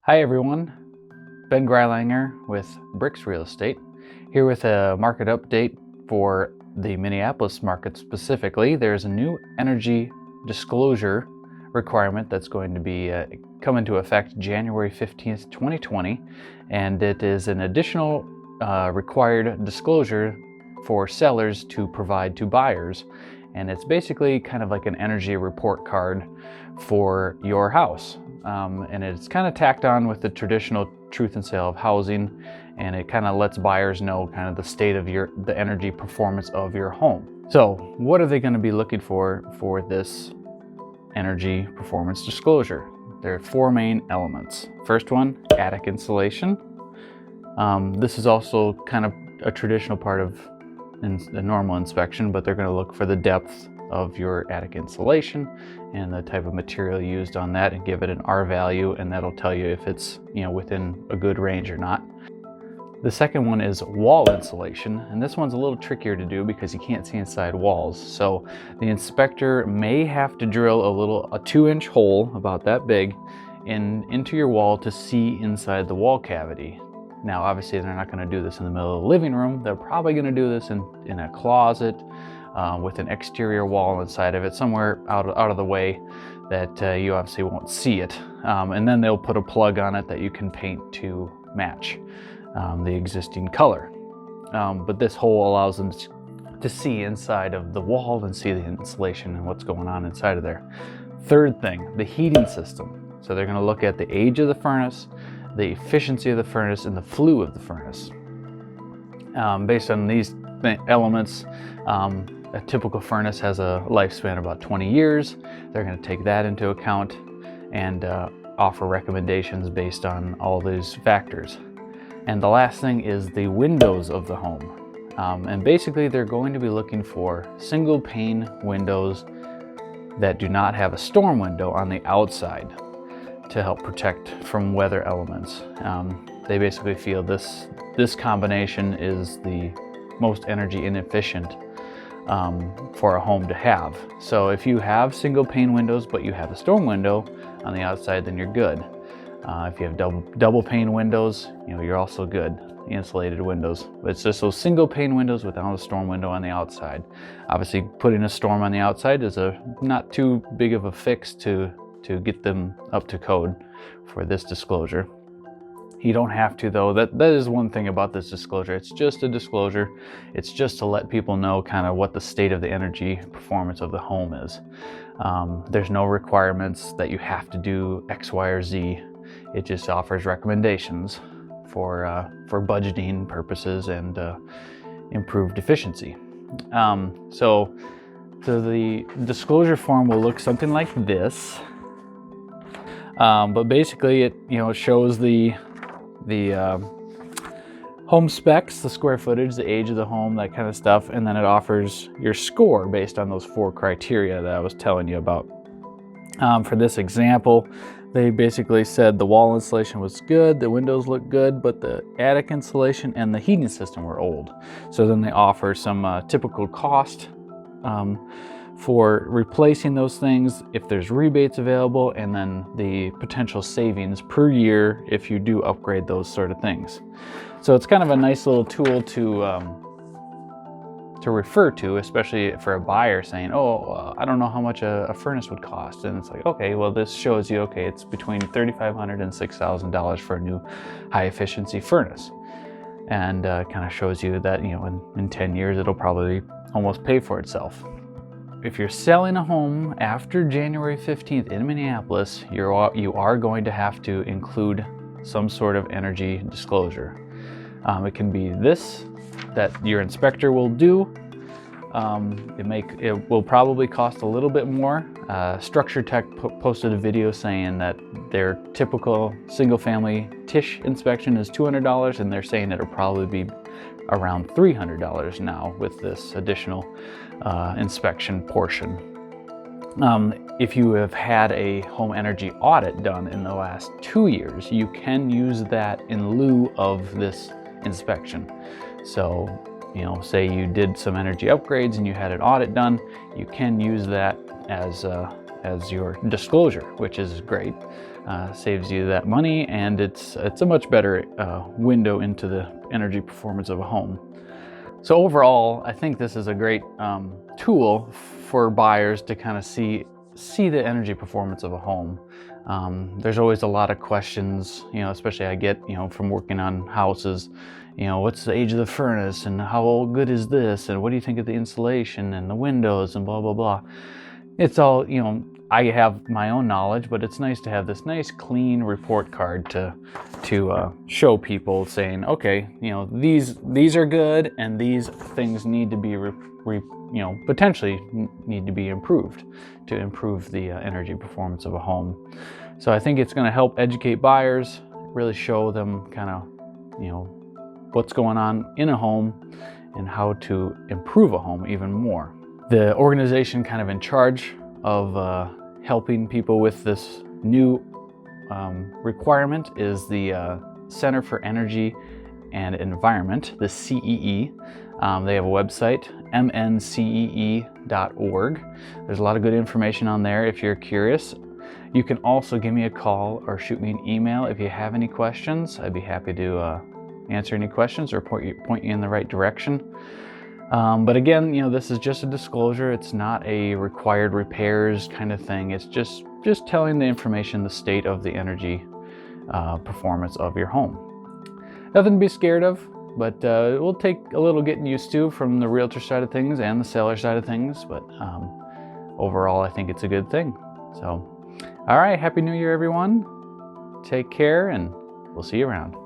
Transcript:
Hi everyone, Ben Greilanger with Bricks Real Estate, here with a market update for the Minneapolis market specifically. There's a new energy disclosure requirement that's going to be come into effect January 15th, 2020, and it is an additional required disclosure for sellers to provide to buyers. And it's basically kind of like an energy report card for your house. And it's kind of tacked on with the traditional truth and sale of housing, and it kind of lets buyers know kind of the state of the energy performance of your home. So what are they going to be looking for this energy performance disclosure? There are four main elements. First one, attic insulation. This is also kind of a traditional part of the normal inspection, but they're going to look for the depth of your attic insulation and the type of material used on that and give it an R value, and that'll tell you if it's within a good range or not. The second one is wall insulation, and this one's a little trickier to do because you can't see inside walls. So the inspector may have to drill a 2-inch hole about that big into your wall to see inside the wall cavity. Now obviously they're not going to do this in the middle of the living room. They're probably going to do this in a closet with an exterior wall inside of it, somewhere out of the way that you obviously won't see it. And then they'll put a plug on it that you can paint to match the existing color. But this hole allows them to see inside of the wall and see the insulation and what's going on inside of there. Third thing, the heating system. So they're going to look at the age of the furnace, the efficiency of the furnace, and the flue of the furnace. Based on these elements, a typical furnace has a lifespan of about 20 years. They're going to take that into account and offer recommendations based on all these factors. And the last thing is the windows of the home. And basically they're going to be looking for single pane windows that do not have a storm window on the outside to help protect from weather elements. They basically feel this combination is the most energy inefficient for a home to have. So if you have single pane windows but you have a storm window on the outside, then you're good. If you have double pane windows, you're also good, insulated windows. But it's just those single pane windows without a storm window on the outside. Obviously putting a storm on the outside is not too big of a fix to get them up to code for this disclosure. You don't have to, though. That is one thing about this disclosure. It's just a disclosure. It's just to let people know kind of what the state of the energy performance of the home is. There's no requirements that you have to do X, Y, or Z. It just offers recommendations for budgeting purposes and improved efficiency. So the disclosure form will look something like this. But basically it shows the home specs, the square footage, the age of the home, that kind of stuff, and then it offers your score based on those 4 criteria that I was telling you about. For this example, they basically said the wall insulation was good, the windows looked good, but the attic insulation and the heating system were old. So then they offer some typical cost for replacing those things, if there's rebates available, and then the potential savings per year if you do upgrade those sort of things. So it's kind of a nice little tool to refer to, especially for a buyer saying, I don't know how much a furnace would cost. And it's like, okay, well, this shows you, okay, it's between $3,500 and $6,000 for a new high efficiency furnace. And kind of shows you that, in 10 years, it'll probably almost pay for itself. If you're selling a home after January 15th in Minneapolis, you are going to have to include some sort of energy disclosure. It can be this that your inspector will do. It will probably cost a little bit more. Structure Tech posted a video saying that their typical single-family TISH inspection is $200, and they're saying it'll probably be around $300 now with this additional inspection portion. If you have had a home energy audit done in the last 2 years, you can use that in lieu of this inspection. So, say you did some energy upgrades and you had an audit done, you can use that as your disclosure, which is great. saves you that money, and it's a much better window into the energy performance of a home. So overall, I think this is a great tool for buyers to kind of see the energy performance of a home. There's always a lot of questions, especially I get, from working on houses, what's the age of the furnace, and how good is this, and what do you think of the insulation and the windows, and blah, blah, blah. It's all, I have my own knowledge, but it's nice to have this nice clean report card to show people, saying, okay, these are good, and these things need to be potentially need to be improved to improve the energy performance of a home. So I think it's going to help educate buyers, really show them kind of what's going on in a home and how to improve a home even more. The organization kind of in charge of helping people with this new requirement is the Center for Energy and Environment, the CEE. They have a website, mncee.org. There's a lot of good information on there if you're curious. You can also give me a call or shoot me an email if you have any questions. I'd be happy to answer any questions or point you in the right direction. But again, this is just a disclosure. It's not a required repairs kind of thing. It's just telling the information, the state of the energy performance of your home. Nothing to be scared of, but it will take a little getting used to from the realtor side of things and the seller side of things. But overall, I think it's a good thing. So, all right, Happy New Year, everyone. Take care, and we'll see you around.